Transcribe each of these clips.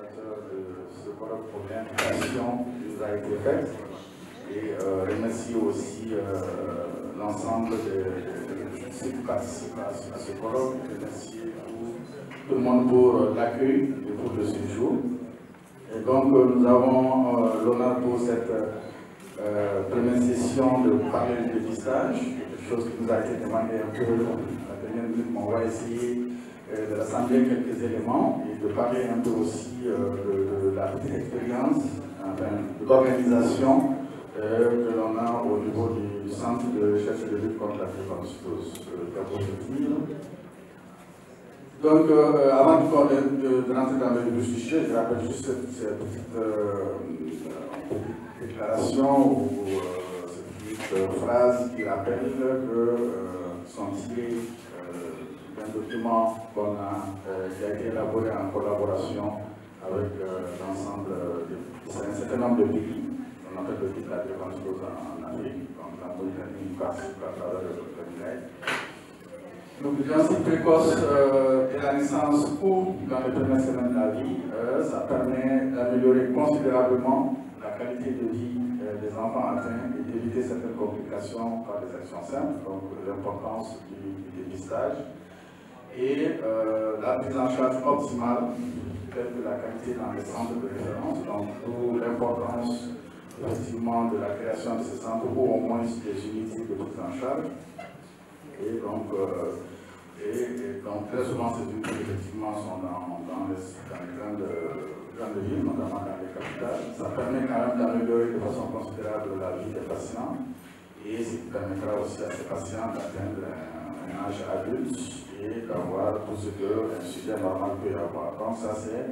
l'organisateur de ce colloque pour l'invitation qui nous a été faite et remercier aussi l'ensemble de ceux qui participent à ce colloque, remercier tout le monde pour l'accueil et pour le séjour. Et donc nous avons l'honneur pour cette première session de parler du dépistage, quelque chose qui nous a été demandé un peu à la dernière minute, mais on va essayer de rassembler quelques éléments et de parler un peu aussi de la petite expérience, enfin, de l'organisation que l'on a au niveau du centre de recherche de lutte contre la drépanocytose. Donc, avant de rentrer dans le vif du sujet, je rappelle juste cette petite déclaration ou cette petite phrase qui rappelle que sont tirées d'un document qui a été élaboré en collaboration avec l'ensemble d'un certain nombre de pays. On appelle le type de la drépanocytose en Afrique, donc la Mauritanie participe à travers le Sénégal. Donc, le diagnostic précoce de la naissance ou dans les premières semaines de la vie, ça permet d'améliorer considérablement la qualité de vie des enfants atteints et d'éviter certaines complications par des actions simples, donc l'importance du dépistage et la prise en charge optimale, telle que la qualité dans les centres de référence, donc d'où l'importance effectivement de la création de ces centres ou au moins des unités de prise en charge. Et donc très souvent, ces unités effectivement sont dans les grandes villes, notamment dans les capitales. Ça permet quand même d'améliorer de façon considérable la vie des patients et ce qui permettra aussi à ces patients d'atteindre un âge adulte et d'avoir tout ce qu'un sujet normal peut avoir. Donc ça c'est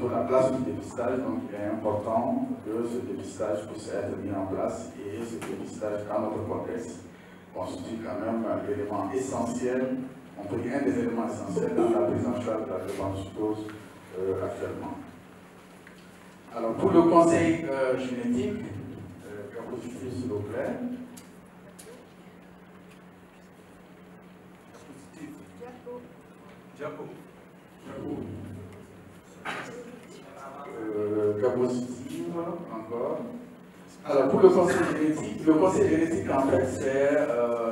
pour la place du dépistage, donc il est important que ce dépistage puisse être mis en place et ce dépistage dans notre contexte constitue quand même l'élément essentiel, on peut dire un des éléments essentiels dans la prise en charge de la drépanocytose actuellement. Alors pour le conseil génétique, diapositive s'il vous plaît. Diapositive, encore. Alors pour le conseil génétique en fait c'est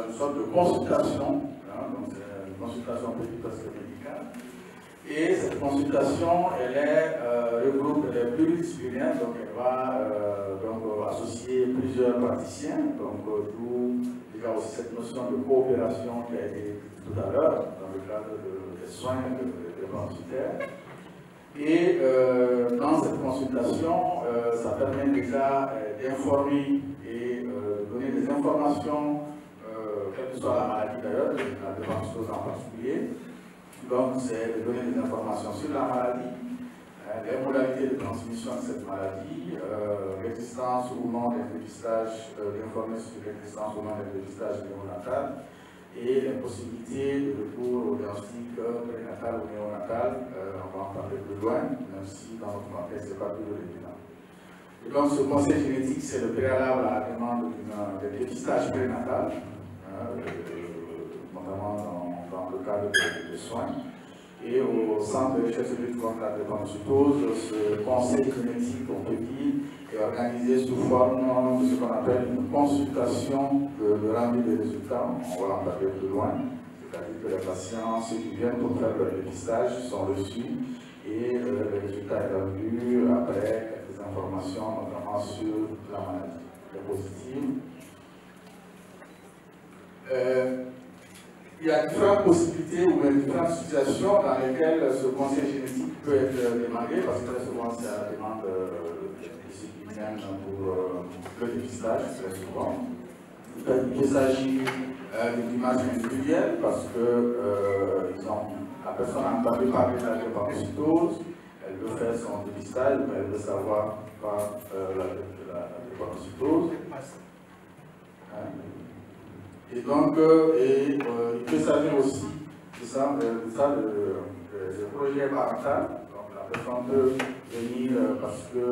une sorte de consultation, hein, donc c'est une consultation presque médicale. Et cette consultation, elle est pluridisciplinaire, donc elle va associer plusieurs praticiens, donc d'où il y a aussi cette notion de coopération qui a été dite tout à l'heure dans le cadre des soins de drépanocytaires. Et dans cette consultation, ça permet déjà d'informer et de donner des informations, quelle que soit la maladie d'ailleurs, la drépanocytose en particulier. Donc, c'est de donner des informations sur la maladie, les modalités de transmission de cette maladie, l'existence ou non d'un dépistage, d'informer sur l'existence ou non d'un dépistage néonatal, et les possibilités de recours au diagnostic prénatal ou néonatal, on va en parler plus loin, même si dans notre contexte, ce n'est pas toujours évident. Et donc, ce conseil génétique, c'est le préalable à la demande d'un dépistage prénatal, notamment dans le cadre des soins. Et au centre de recherche de lutte contre la drépanocytose, ce conseil génétique, on peut dire, est organisé sous forme de ce qu'on appelle une consultation de rendu des résultats. On va en parler plus loin. C'est-à-dire que les patients, ceux qui viennent pour faire leur dépistage, sont reçus et le résultat est rendu après quelques informations, notamment sur la maladie positive. Il y a différentes possibilités ou différentes situations dans lesquelles ce conseil génétique peut être demandé, parce que très souvent c'est à la demande de ceux qui viennent pour le dépistage, très souvent. Il s'agit d'une image individuelle parce que la personne a entendu parler de la drépanocytose, elle veut faire son dépistage, mais elle veut savoir par la drépanocytose. Et donc, il peut s'agir aussi de projet parental. Donc, la personne peut venir parce que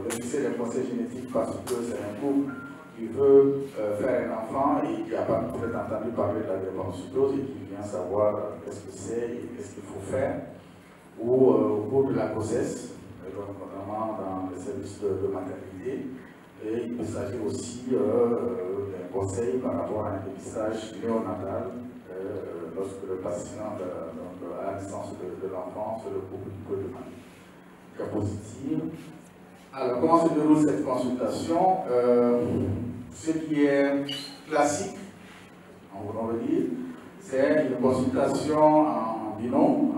bénéficier d'un conseil génétique parce que c'est un couple qui veut faire un enfant et qui n'a pas peut-être entendu parler de la drépanocytose et qui vient savoir qu'est-ce que c'est et qu'est-ce qu'il faut faire. Ou au cours de la grossesse, donc notamment dans les services de maternité. Et il peut s'agir aussi d'un conseil par rapport à un dépistage néonatal lorsque le patient à la naissance de l'enfant se peut demander. Cas positif. Alors, comment se déroule cette consultation? Ce qui est classique, on veut dire, c'est une consultation en binôme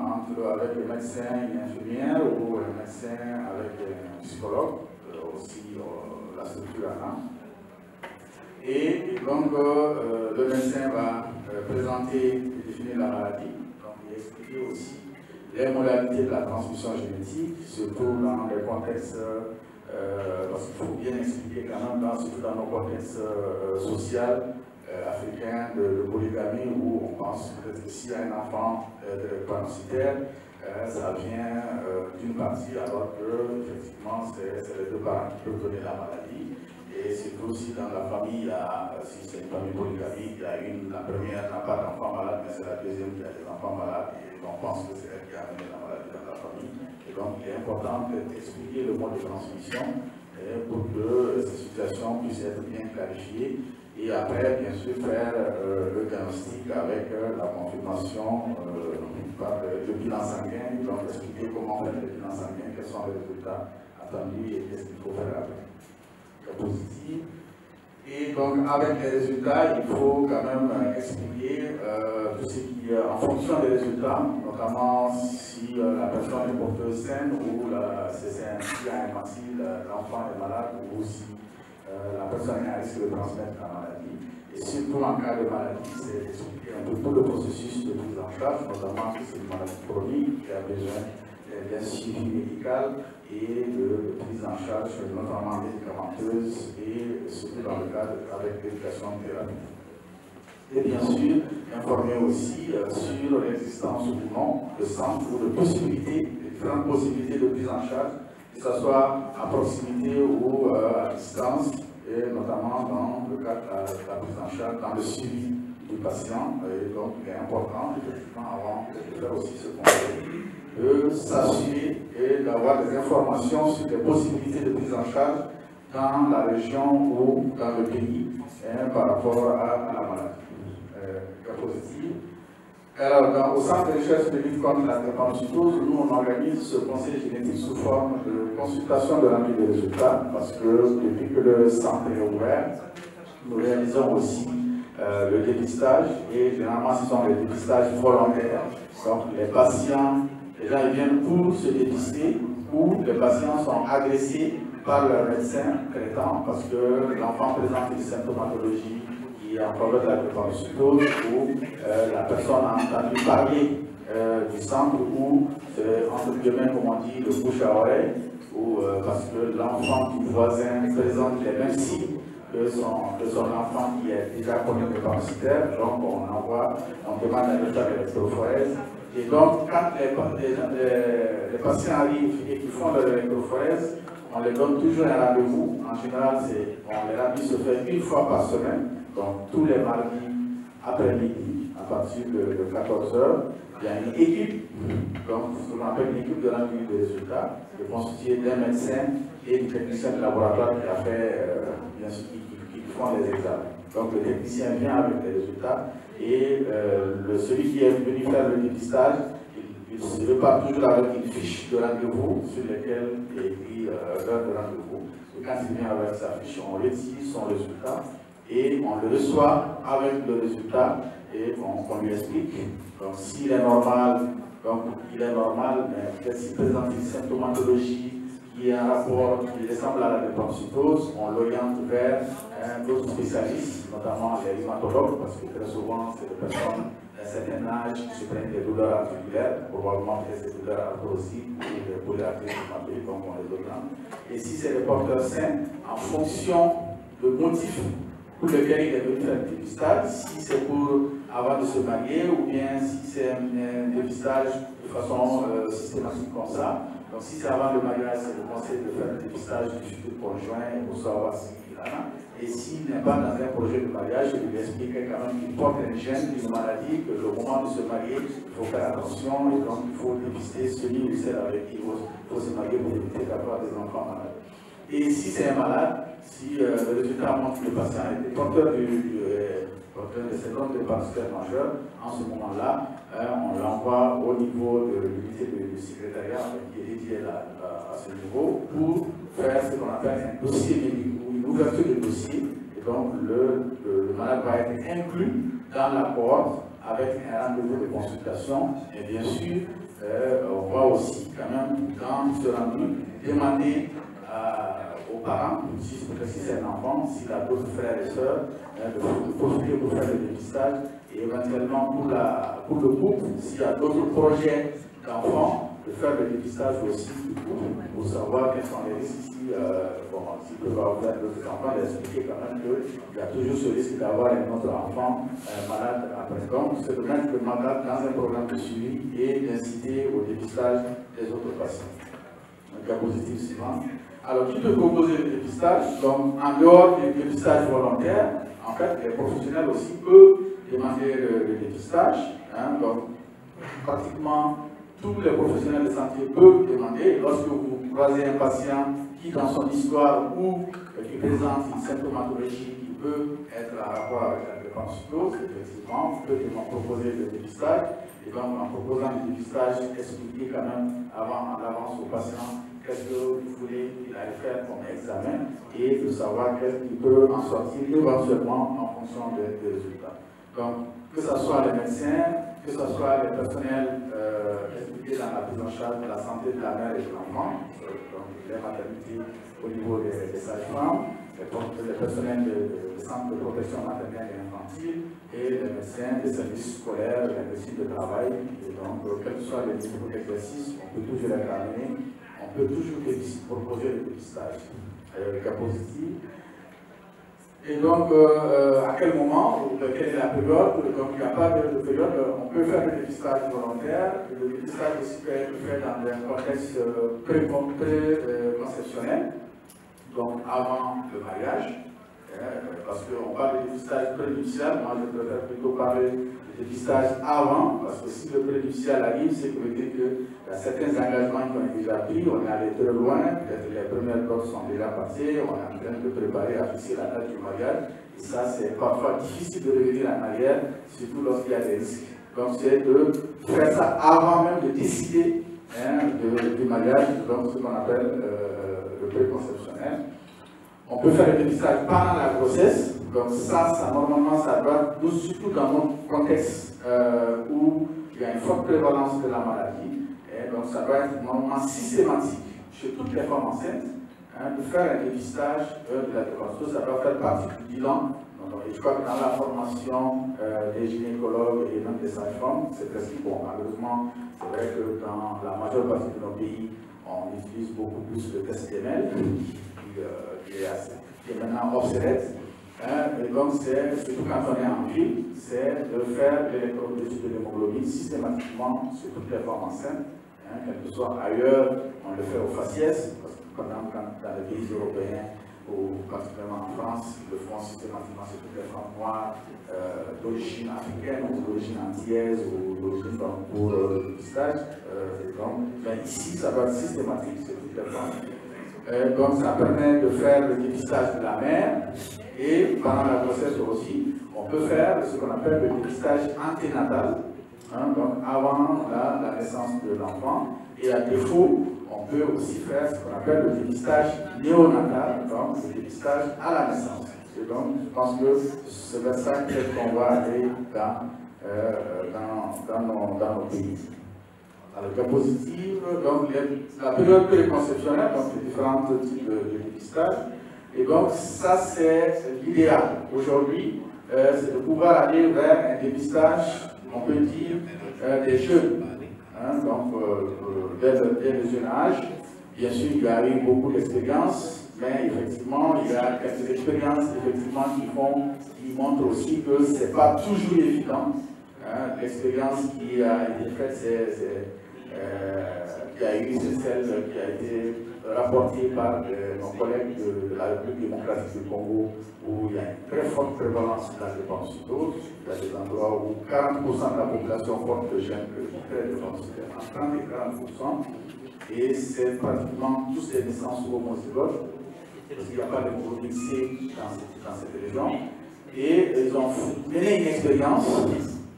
avec le médecin et l'infirmière ou le médecin avec un psychologue, aussi la structure ANA. Et donc, le médecin va présenter et définir la maladie, donc il expliquer aussi les modalités de la transmission génétique, surtout dans les contextes, parce qu'il faut bien expliquer quand même, surtout dans nos contextes sociaux africains de polygamie, où on pense que s'il y a un enfant parasitaire, ça vient d'une partie, alors que effectivement c'est les deux parents qui peuvent donner la maladie. Et surtout si dans la famille, si c'est une famille polygamique, la première n'a pas d'enfant malade, mais c'est la deuxième qui a des enfants malades, et on pense que c'est elle qui a amené la maladie dans la famille. Et donc il est important d'expliquer le mode de transmission pour que ces situations puissent être bien clarifiées. Et après, bien sûr, faire le diagnostic avec la confirmation par le bilan sanguin, donc expliquer comment faire le bilan sanguin, quels sont les résultats attendus et qu'est-ce qu'il faut faire après. Positif. Et donc, avec les résultats, il faut quand même expliquer tout ce qui est en fonction des résultats, notamment si la personne est porteuse saine ou s'il y a un facile, l'enfant est malade ou si la personne est à risque de transmettre la maladie. Et surtout en cas de maladie, c'est d'expliquer un peu tout le processus de prise en charge, notamment si c'est une maladie chronique qui a besoin d'un suivi médical et de prise en charge, notamment médicamenteuse et surtout dans le cadre avec l'éducation thérapeutique. Et bien sûr, informer aussi sur l'existence ou non de centres ou de possibilités, de différentes possibilités de prise en charge, que ce soit à proximité ou à distance, et notamment dans le cadre de la prise en charge, dans le suivi du patient. Et donc, il est important, effectivement, avant de faire aussi ce conseil, de s'assurer et d'avoir des informations sur les possibilités de prise en charge dans la région ou dans le pays par rapport à la maladie. Cas positif. Alors, au Centre de recherche de lutte contre la drépanocytose, nous on organise ce conseil génétique sous forme de consultation de l'envie des résultats, parce que depuis que le centre est ouvert, nous réalisons aussi le dépistage, et généralement ce sont les dépistages volontaires. Donc les patients, les gens ils viennent pour se dépister, ou les patients sont agressés par leur médecin traitant parce que l'enfant présente une symptomatologie qui est en faveur de la drépanocytose, ou la personne a entendu parler du centre, ou entre guillemets, comme on dit, le bouche à oreille, ou parce que l'enfant du voisin présente les mêmes signes que son enfant qui est déjà connu drépanocytaire. Donc on demande à faire l'électrophorèse. Et donc, quand les patients arrivent et qu'ils font leur électrophorèse, on les donne toujours un rendez-vous. En général, les rendez-vous se fait une fois par semaine, donc tous les mardis après-midi, à partir de 14 h. Il y a une équipe, donc ce qu'on appelle une équipe de rendu des résultats, qui est constituée d'un médecin et du technicien de laboratoire qui a fait, bien sûr, qui font les examens. Donc le technicien vient avec les résultats et celui qui est venu faire le dépistage, il se repart toujours avec une fiche de rendez-vous sur laquelle il est écrit l'heure de rendez-vous. Et quand il vient avec sa fiche, on retire son résultat et on le reçoit avec le résultat et on lui explique. Donc s'il est normal, donc il est normal, mais peut-être s'il présente une symptomatologie qui est un rapport qui ressemble à la drépanocytose, on l'oriente vers d'autres spécialistes, notamment les rhumatologues, parce que très souvent c'est des personnes d'un certain âge qui se prennent des douleurs articulaires, probablement des douleurs arthrosiques ou des polyarthrite rhumatoïde, donc on les oriente. Et si c'est des porteurs sains, en fonction de motifs pour lesquels il est venu faire le dépistage, si c'est pour avant de se marier ou bien si c'est un dépistage de façon systématique comme ça. Donc si c'est avant le mariage, c'est le conseil de faire le dépistage du futur conjoint pour savoir si Et s'il n'est pas dans un projet de mariage, je lui expliquerai quand même qu'il porte un gène d'une maladie, que au moment de se marier, il faut faire attention, et donc il faut dépister celui ou celle avec qui il faut se marier pour éviter d'avoir des enfants malades. Et si c'est un malade, si le résultat montre que le patient est porteur de syndrome de parasitaire majeur, en ce moment-là, on l'envoie au niveau de l'unité du secrétariat qui est dédié à ce niveau pour faire ce qu'on appelle un dossier médical ou une ouverture de dossier. Et donc, le malade va être inclus dans la cohorte avec un rendez-vous de consultation. Et bien sûr, on va aussi, quand même, dans ce rendez-vous, demander aux parents, si c'est un enfant, s'il a d'autres frères et sœurs, de profiter pour faire le dépistage et éventuellement pour le couple, s'il y a d'autres projets d'enfants, de faire le dépistage aussi du couple pour savoir quels sont les risques s'ils peuvent avoir d'autres enfants, d'expliquer quand même qu'il y a toujours ce risque d'avoir un autre enfant malade après. Donc, c'est de mettre le malade dans un programme de suivi et d'inciter au dépistage des autres patients. Un cas positif suivant. Alors, qui peut proposer le dépistage? Donc, en dehors du dépistage volontaire, en fait, les professionnels aussi peuvent demander le dépistage. Donc, pratiquement tous les professionnels de santé peuvent demander. Lorsque vous croisez un patient qui, dans son histoire ou qui présente une symptomatologie qui peut être en rapport avec la drépanocytose, effectivement, vous pouvez proposer le dépistage. Et donc, en proposant le dépistage, expliquer quand même à l'avance au patient qu'est-ce que vous voulez qu'il aille faire comme examen et de savoir qu'est-ce qu'il peut en sortir éventuellement en fonction des résultats. Donc, que ce soit les médecins, que ce soit les personnels impliqués dans la prise en charge de la santé de la mère et de l'enfant, donc les maternités au niveau des sages-femmes, les personnels des centres de protection maternelle et infantile, et les médecins des services scolaires, les médecins de travail. Et donc, quels que soient les niveaux d'exercice, on peut toujours les ramener. On peut toujours proposer le dépistage avec cas positif. Et donc, à quel moment, quelle est la période? Donc, il n'y a pas de période. On peut faire le dépistage volontaire. Le dépistage aussi peut être fait dans un contexte pré-conceptionnel, donc avant le mariage. Parce qu'on parle de dépistage prénuptial, moi je préfère plutôt parler de dépistage avant, parce que si le prénuptial arrive, c'est que veut dire qu'il y a certains engagements qui ont été déjà pris, on est allé très loin, peut-être les premières blocs sont déjà passées, on est en train de préparer à fixer la date du mariage, et ça c'est parfois difficile de revenir en arrière, surtout lorsqu'il y a des risques. Donc c'est de faire ça avant même de décider du mariage, donc ce qu'on appelle le préconceptionnel. On peut faire le dépistage pendant la grossesse, donc ça normalement, ça doit, surtout dans notre contexte où il y a une forte prévalence de la maladie, et donc ça doit être normalement systématique chez toutes les femmes enceintes, de faire un dépistage de la drépanocytose, ça doit faire partie du bilan. Et je crois que dans la formation des gynécologues et même des sages-femmes, c'est presque bon. Malheureusement, c'est vrai que dans la majeure partie de nos pays, on utilise beaucoup plus le test TML, qui est maintenant obsolète. Et donc, surtout quand on est en ville, c'est de faire l'électrophorésie de l'hémoglobine systématiquement sur toutes les femmes enceintes. Quel que soit ailleurs, on le fait au faciès, parce que par exemple, dans les pays européens, ou particulièrement en France, ils le font systématiquement sur toutes les femmes noires d'origine africaine ou d'origine antillaise ou d'origine pour le dépistage. Ici, ça doit être systématique sur toutes les femmes. Donc ça permet de faire le dépistage de la mère et pendant la grossesse aussi, on peut faire ce qu'on appelle le dépistage anténatal, donc avant la naissance de l'enfant, et à défaut, on peut aussi faire ce qu'on appelle le dépistage néonatal, donc le dépistage à la naissance. Et donc je pense que c'est vers ça qu'on va aller dans nos pays. Alors, cas positif, donc la période préconceptionnelle, donc les différents types de dépistage. Et donc, ça, c'est l'idéal. Aujourd'hui, c'est de pouvoir aller vers un dépistage, on peut dire, des jeunes. Donc, dès le jeune âge, bien sûr, il y a eu beaucoup d'expériences, mais effectivement, il y a quelques expériences qui montrent aussi que ce n'est pas toujours évident. L'expérience qui a été faite, qu'il y a eu, c'est celle qui a été rapportée par nos collègues de la République démocratique du Congo, où il y a une très forte prévalence de la drépanocytose. Il y a des endroits où 40% de la population porte le gène que très drépanocytaire, entre 30 et 40%. Et c'est pratiquement tous les naissances homozygotes, parce qu'il n'y a pas de hémoglobine C dans cette région. Et ils ont mené une expérience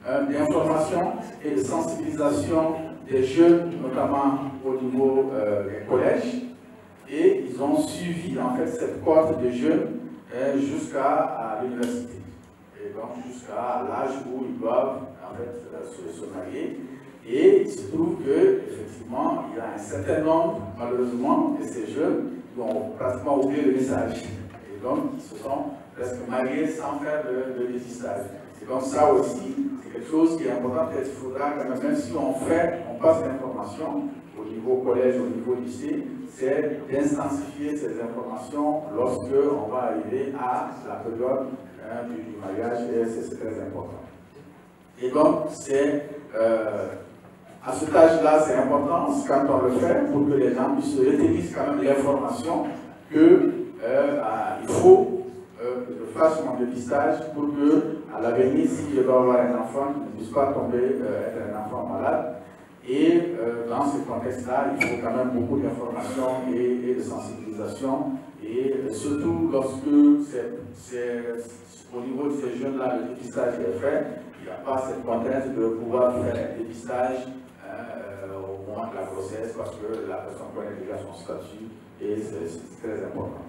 d'information et de sensibilisation des jeunes, notamment au niveau des collèges. Et ils ont suivi en fait cette cohorte de jeunes jusqu'à l'université. Et donc jusqu'à l'âge où ils doivent en fait se marier. Et il se trouve qu'effectivement, il y a un certain nombre, malheureusement, de ces jeunes qui ont pratiquement oublié le message. Et donc, ils se sont presque mariés sans faire de dépistage. Et donc, ça aussi, c'est quelque chose qui est important. Peut-être qu'il faudra, même si on passe l'information au niveau collège, au niveau lycée, c'est d'intensifier ces informations lorsque on va arriver à la période du mariage, et c'est très important. Et donc, c'est à cet âge-là, c'est important quand on le fait pour que les gens puissent retenir quand même l'information qu'il faut que je fasse mon dépistage pour que, à l'avenir, si je dois avoir un enfant, qu'il ne puisse pas tomber, être un enfant malade. Et dans ce contexte-là, il faut quand même beaucoup d'informations et de sensibilisation. Et surtout lorsque au niveau de ces jeunes-là, le dépistage est fait, il n'y a pas cette contrainte de pouvoir faire un dépistage au moment de la grossesse parce que la personne connaît déjà son statut et c'est très important.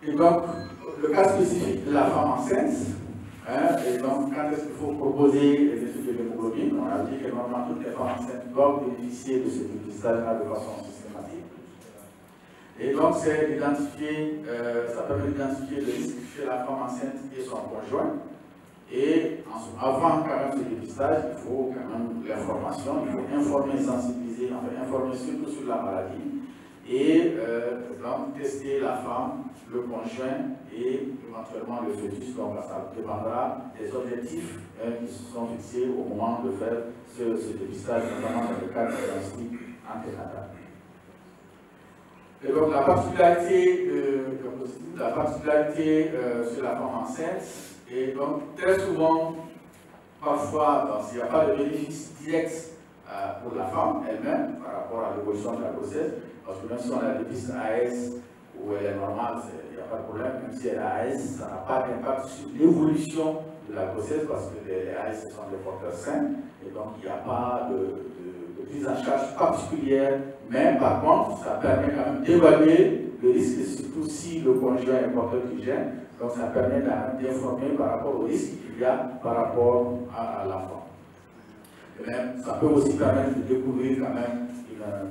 Et donc, le cas spécifique de la femme enceinte, et donc quand est-ce qu'il faut proposer les études de l'hémoglobine, on a dit que normalement toutes les femmes enceintes doivent bénéficier de ce dépistage-là de façon systématique. Et donc, c'est d'identifier, ça permet d'identifier le risque chez la femme enceinte et son conjoint. Et avant quand même ce dépistage, il faut quand même l'information, il faut informer, sensibiliser, enfin informer surtout sur la maladie. Et donc tester la femme, le conjoint et éventuellement le fœtus. Donc ça dépendra des objectifs qui se sont fixés au moment de faire ce dépistage, notamment dans le cadre diagnostic anténatal. Et donc la particularité sur la femme enceinte, et donc très souvent, parfois, s'il n'y a pas de bénéfice direct pour la femme elle-même par rapport à l'évolution de la grossesse, parce que même si on a des pistes AS où elle est normale, il n'y a pas de problème, même si elle est AS, ça n'a pas d'impact sur l'évolution de la grossesse parce que les AS ce sont des porteurs sains et donc il n'y a pas de prise en charge particulière, mais par contre, ça permet quand même d'évaluer le risque, surtout si le conjoint est porteur du gène, donc ça permet d'informer par rapport au risque qu'il y a par rapport à l'enfant. Ça peut aussi permettre de découvrir quand même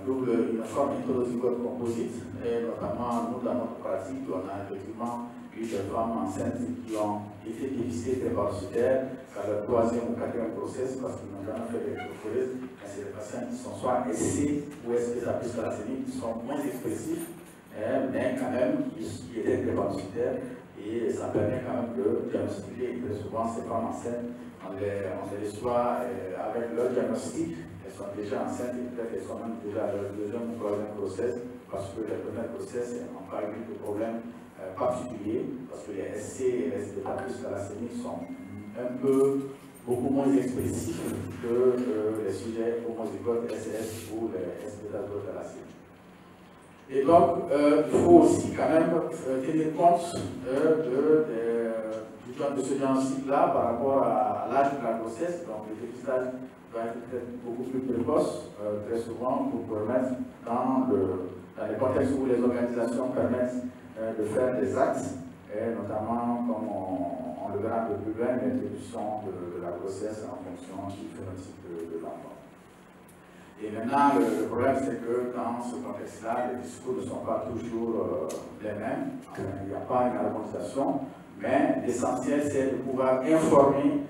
une forme hétérozygote composite, et notamment nous dans notre pratique, on a effectivement eu des femmes enceintes qui ont été dépistées drépanocytaires à leur 3e ou 4e grossesse parce qu'ils n'ont jamais fait d'électrophoreuse, mais c'est des patients qui sont soit SC ou SP-thalassémiques qui sont moins expressifs, mais quand même qui étaient drépanocytaires, et ça permet quand même de diagnostiquer très souvent ces femmes enceintes. On les reçoit avec leur diagnostic, elles sont déjà enceintes et peut-être qu'elles sont même déjà à leur 2e ou 3e grossesse, parce que la première grossesse, on n'a pas eu de problème particulier, parce que les SC et les SP-thalassémiques sont beaucoup moins expressifs que les sujets homozygotes SS ou les SP-thalassémiques. Et donc, il faut aussi quand même tenir compte de ce diagnostic-là par rapport à l'âge de la grossesse. Donc, le dépistage doit être beaucoup plus précoce, très souvent, pour permettre, dans les contextes où les organisations permettent de faire des actes, et notamment, comme on le verra un peu plus loin, l'introduction de la grossesse en fonction du phénotype de l'enfant. Et maintenant, le problème, c'est que dans ce contexte-là, les discours ne sont pas toujours les mêmes. Il n'y a pas une harmonisation, mais l'essentiel, c'est de pouvoir informer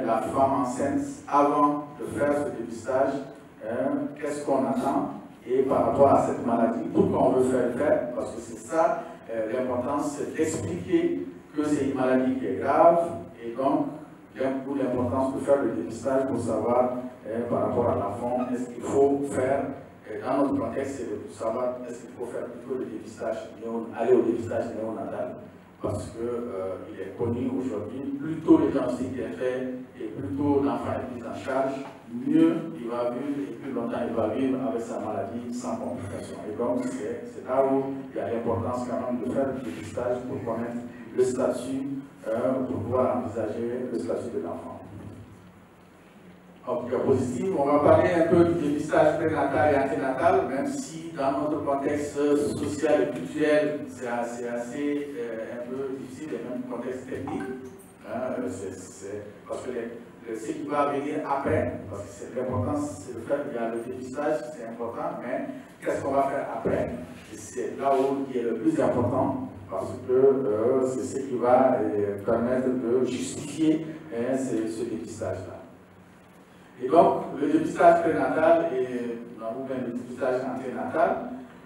la femme enceinte avant de faire ce dépistage, qu'est-ce qu'on attend, et par rapport à cette maladie, pourquoi on veut faire, parce que c'est ça, l'importance, c'est d'expliquer que c'est une maladie qui est grave, et donc d'où l'importance de faire le dépistage pour savoir par rapport à l'enfant, est-ce qu'il faut faire, dans notre contexte, c'est de savoir est-ce qu'il faut faire plutôt le dépistage, aller au dépistage néonatal, parce qu'il est connu aujourd'hui, plus tôt le diagnostic est fait et plus tôt l'enfant est pris en charge, mieux il va vivre et plus longtemps il va vivre avec sa maladie sans complications. Et donc c'est là où il y a l'importance quand même de faire le dépistage pour connaître le statut, pour pouvoir envisager le statut de l'enfant. En positif, on va parler un peu du dépistage prénatal et anténatal, même si dans notre contexte social et culturel, c'est assez un peu difficile, et même contexte technique, parce que ce qui va venir après, parce que l'important c'est de faire, il y a le dépistage, c'est important, mais qu'est-ce qu'on va faire après? C'est là où il est le plus important, parce que c'est ce qui va permettre de justifier ce dépistage-là. Et donc, le dépistage prénatal et le dépistage anténatal,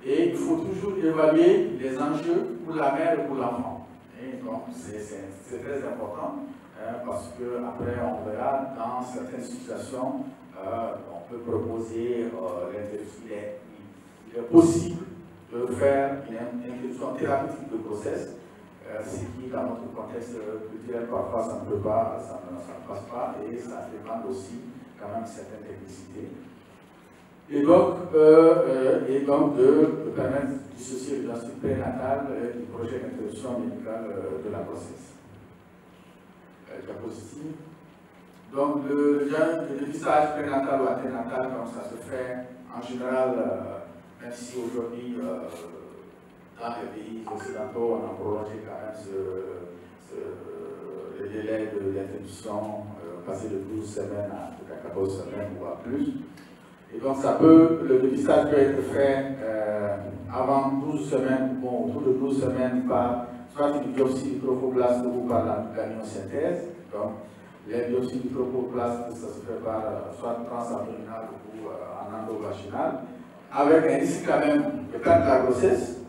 et il faut toujours évaluer les enjeux pour la mère et pour l'enfant. Et donc, c'est très important, parce qu'après, on verra, dans certaines situations, on peut proposer, il est possible de faire une interruption thérapeutique de grossesse, ce qui, dans notre contexte culturel, parfois, ça ne peut pas, ça ne passe pas, et ça dépend aussi quand même certaines technicités. Et donc de permettre de dissocier le diagnostic prénatal du projet d'interruption médicale de la grossesse. Diapositive. Donc le dépistage prénatal ou anténatal, donc ça se fait en général, même si aujourd'hui dans les pays occidentaux on a prolongé quand même le délai de l'interruption passer de 12 semaines à 14 semaines ou à plus. Et donc le dépistage peut être fait avant 12 semaines, bon, autour de 12 semaines par soit une biopsie du trophoblaste ou par la myosynthèse. Donc les biopsies du trophoblaste, ça se fait par soit transabdominal ou en endovaginal, avec un risque quand même de perdre la grossesse.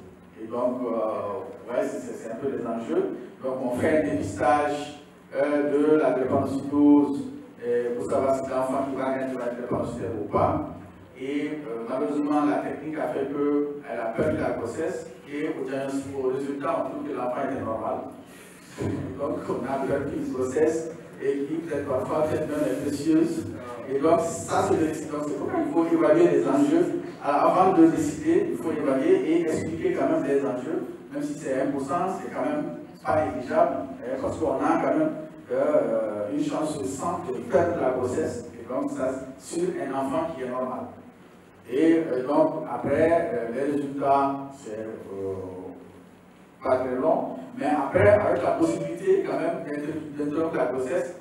Et donc, ouais, c'est un peu les enjeux. Donc on fait un dépistage de la drépanocytose pour savoir si l'enfant qui va naître va être drépanocytaire ou pas. Et malheureusement, la technique a fait qu'elle a perdu la grossesse et au résultat, on trouve que l'enfant était normal. Donc, on a perdu une grossesse et qui peut-être parfois peut-être même est précieuse. Et donc, ça c'est le risque. Donc, c'est pourquoi il faut évaluer les enjeux. Alors, avant de décider, il faut évaluer et expliquer quand même les enjeux. Même si c'est 1%, c'est quand même pas négligeable, parce qu'on a quand même une chance sur 100 de perdre la grossesse, et donc ça sur un enfant qui est normal. Et donc après, les résultats, c'est pas très long, mais après, avec la possibilité quand même d'interrompre la grossesse,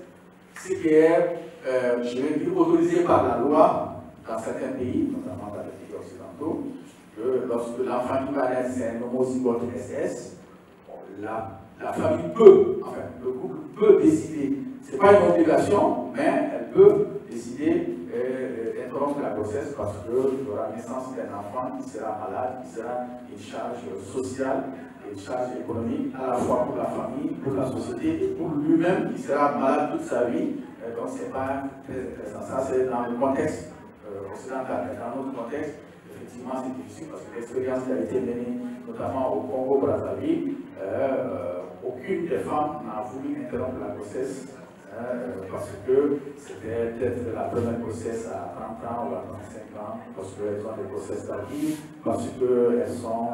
ce qui est, je vais dire, autorisé par la loi dans certains pays, notamment dans les pays occidentaux, que lorsque l'enfant qui va naître, c'est un homozygote SS, la famille peut, enfin, le couple peut décider, ce n'est pas une obligation, mais elle peut décider d'interrompre la grossesse parce qu'il y aura naissance d'un enfant qui sera malade, qui sera une charge sociale, une charge économique, à la fois pour la famille, pour la société et pour lui-même qui sera malade toute sa vie. Donc, ce n'est pas très intéressant. Ça, c'est dans le contexte occidental. Mais dans notre contexte, effectivement, c'est difficile parce que l'expérience qui a été menée, notamment au Congo-Brazzaville, aucune des femmes n'a voulu interrompre la grossesse parce que c'était peut-être la première grossesse à 30 ans ou à 35 ans, parce qu'elles ont des grossesses tardives, parce qu'elles sont.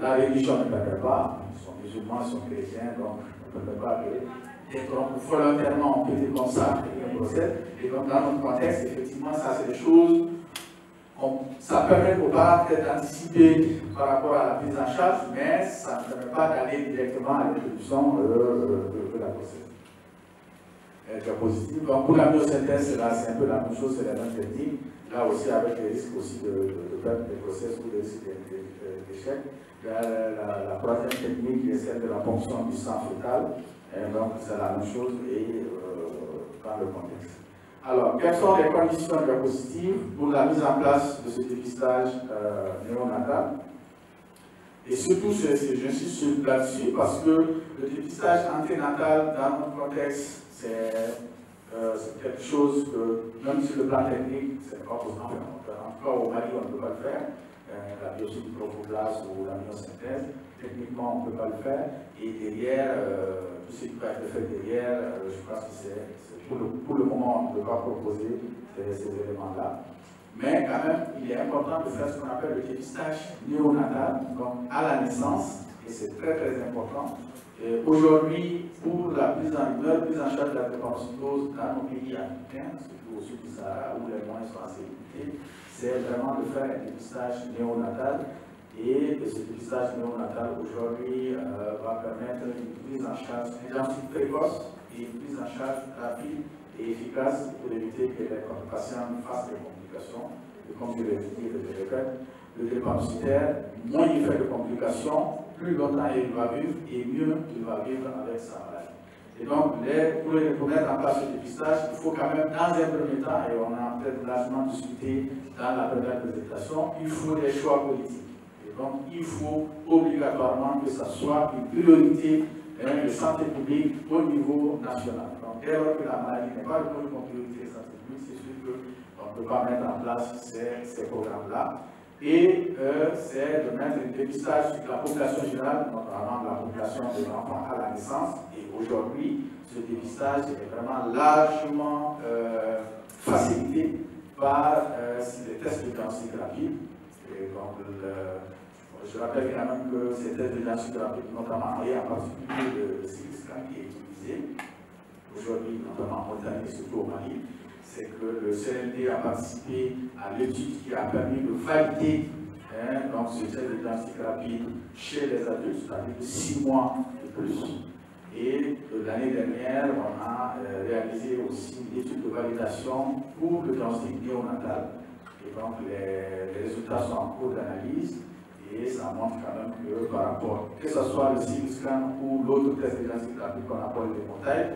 La religion ne permet pas, ils sont musulmans, ils sont chrétiens, donc ne permet pas d'interrompre volontairement, on peut dire comme ça, une grossesse. Et donc dans notre contexte, effectivement, ça c'est des choses. Ça permet aux parents peut-être d'anticiper par rapport à la prise en charge, mais ça ne permet pas d'aller directement à l'introduction de la grossesse. Diapositive. Donc pour la myosynthèse, c'est un peu la même chose, c'est la même technique. Là aussi, avec les risques aussi de perte de grossesse ou des risques d'échec. La troisième technique est celle de la ponction du sang fœtal. Donc c'est la même chose et dans le contexte. Alors, quelles sont les conditions diapositives pour la mise en place de ce dépistage néonatal? Et surtout, j'insiste là-dessus parce que le dépistage anténatal dans notre contexte, c'est quelque chose que, même sur le plan technique, c'est pas possible. En tout cas, au Mali, on ne peut pas le faire. La biopsie du trophoblast ou la myosynthèse, techniquement, on ne peut pas le faire. Et derrière, tout ce qui peut être fait derrière, je pense que pour le moment, on ne peut pas proposer ces éléments-là. Mais quand même, il est important de faire ce qu'on appelle le dépistage néonatal, donc à la naissance, et c'est très très important. Aujourd'hui, pour la prise en charge de la drépanocytose dans nos pays africains, surtout au sud du Sahara, où les moyens sont assez limités, c'est vraiment de faire un dépistage néonatal. Et ce dépistage néonatal aujourd'hui va permettre une prise en charge, un diagnostic précoce et une prise en charge rapide et efficace pour éviter que les patients fassent des complications. Et comme je l'ai dit, je le répète, le drépanocytaire, moins il fait de complications, plus longtemps il va vivre et mieux il va vivre avec sa maladie. Et donc, pour mettre en place ce dépistage, il faut quand même, dans un premier temps, et on a peut-être largement discuté dans la première présentation, il faut des choix politiques. Et donc, il faut obligatoirement que ce soit une priorité de santé publique au niveau national. Donc, dès lors que la maladie n'est pas reconnue comme priorité de santé publique, c'est sûr qu'on ne peut pas mettre en place ces programmes-là. Et c'est de mettre un dépistage sur la population générale, notamment la population des enfants à la naissance. Et aujourd'hui, ce dépistage est vraiment largement facilité par les tests de diagnostic rapide. Et donc, je rappelle quand même que ces tests de diagnostic rapide, notamment en particulier le CIRISCAN qui est utilisé aujourd'hui, notamment en Mauritanie et surtout au Mali, c'est que le CND a participé à l'étude qui a permis de valider donc ce test de diagnostic rapide chez les adultes, c'est-à-dire 6 mois de plus. Et l'année dernière, on a réalisé aussi une étude de validation pour le diagnostic néonatal. Et donc les résultats sont en cours d'analyse et ça montre quand même que par rapport, que ce soit le CIRISCAN ou l'autre test de diagnostic rapide qu'on appelle le démontage,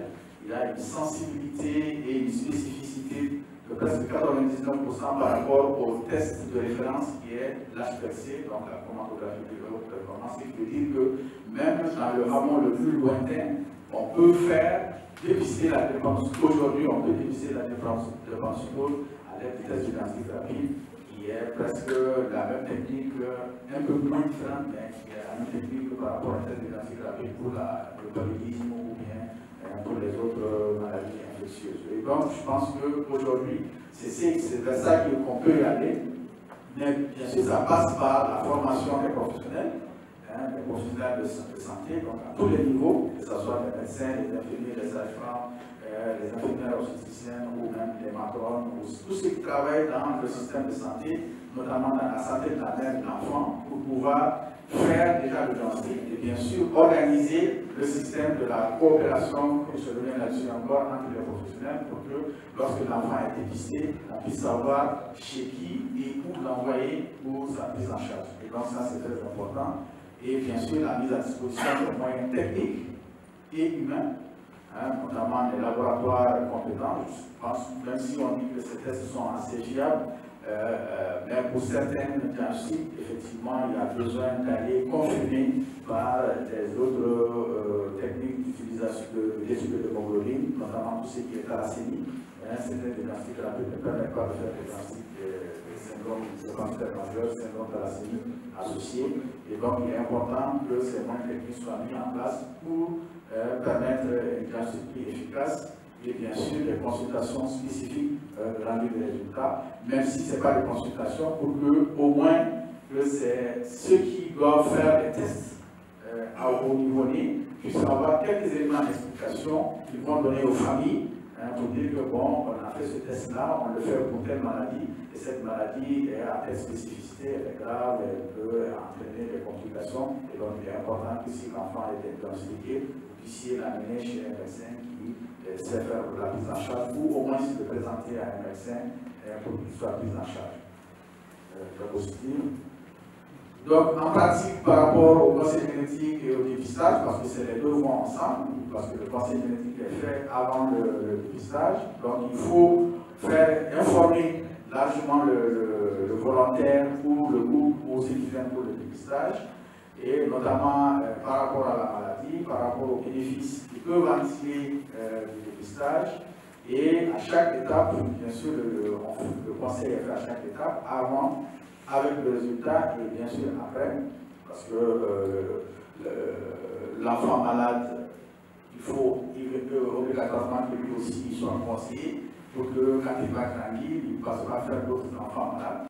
il y a une sensibilité et une spécificité de presque 99% par rapport au test de référence qui est l'HPLC, donc la chromatographie de haute performance, ce qui veut dire que même dans le rameau le plus lointain, on peut faire dépister la drépanocytose. Aujourd'hui, on peut dépister la drépanocytose à l'aide du test de diagnostic rapide, qui est presque la même technique, un peu moins différente, mais qui est la même technique par rapport au test de diagnostic rapide pour le paludisme ou bien pour les autres maladies infectieuses. Et donc, je pense qu'aujourd'hui, c'est vers ça qu'on peut y aller. Mais bien sûr, ça passe par la formation des professionnels, des professionnels de santé, donc à tous les niveaux, que ce soit les médecins, les infirmiers, les sages-femmes, les infirmières obstétriciennes ou même les matrones, ou tous ceux qui travaillent dans le système de santé, notamment dans la santé de la mère et de l'enfant, pour pouvoir faire déjà le diagnostic et bien sûr organiser le système de la coopération, et je reviens là-dessus encore, entre les professionnels pour que lorsque l'enfant est dépisté, on puisse savoir chez qui et où l'envoyer pour sa prise en charge. Et donc ça c'est très important. Et bien sûr la mise à disposition de moyens techniques et humains, notamment les laboratoires compétents. Je pense, même si on dit que ces tests sont assez fiables, mais pour certains diagnostics, effectivement, il y a besoin d'aller confirmer par des autres techniques d'utilisation d'études de l'hémoglobine, notamment tout ce qui est thalassémie. Certains diagnostics rapides ne permettent pas de faire des diagnostics de syndrome séquentiel majeur, syndrome thalassémique associé. Et donc, il est important que ces moyens techniques soient mis en place pour permettre une diagnostic plus efficace. Et bien sûr, des consultations spécifiques rendues des résultats, même si ce n'est pas des consultations, pour que, au moins, que c'est ceux qui doivent faire les tests au niveau né puissent avoir quelques éléments d'explication qu'ils vont donner aux familles pour dire que, bon, on a fait ce test-là, on le fait pour telle maladie, et cette maladie a telle spécificité, elle est grave, elle peut entraîner des complications, et donc il est important que si l'enfant est diagnostiqué, vous puissiez l'amener chez un médecin qui sait faire la prise en charge, ou au moins se présenter à un médecin pour qu'il soit pris en charge. Très positif. Donc, en pratique, par rapport au conseil génétique et au dépistage, parce que c'est les deux vont ensemble, parce que le conseil génétique est fait avant le dépistage, donc il faut faire informer largement le volontaire ou le groupe ou ceux qui viennent pour le dépistage. et notamment par rapport à la maladie, par rapport aux bénéfices qui peuvent en tirer du dépistage. Et à chaque étape, bien sûr, le conseil est fait à chaque étape, avant, avec le résultat et bien sûr après, parce que l'enfant malade, il faut obligatoirement que lui aussi soit conseillé pour que quand il va grandir, il ne passe pas faire d'autres enfants malades.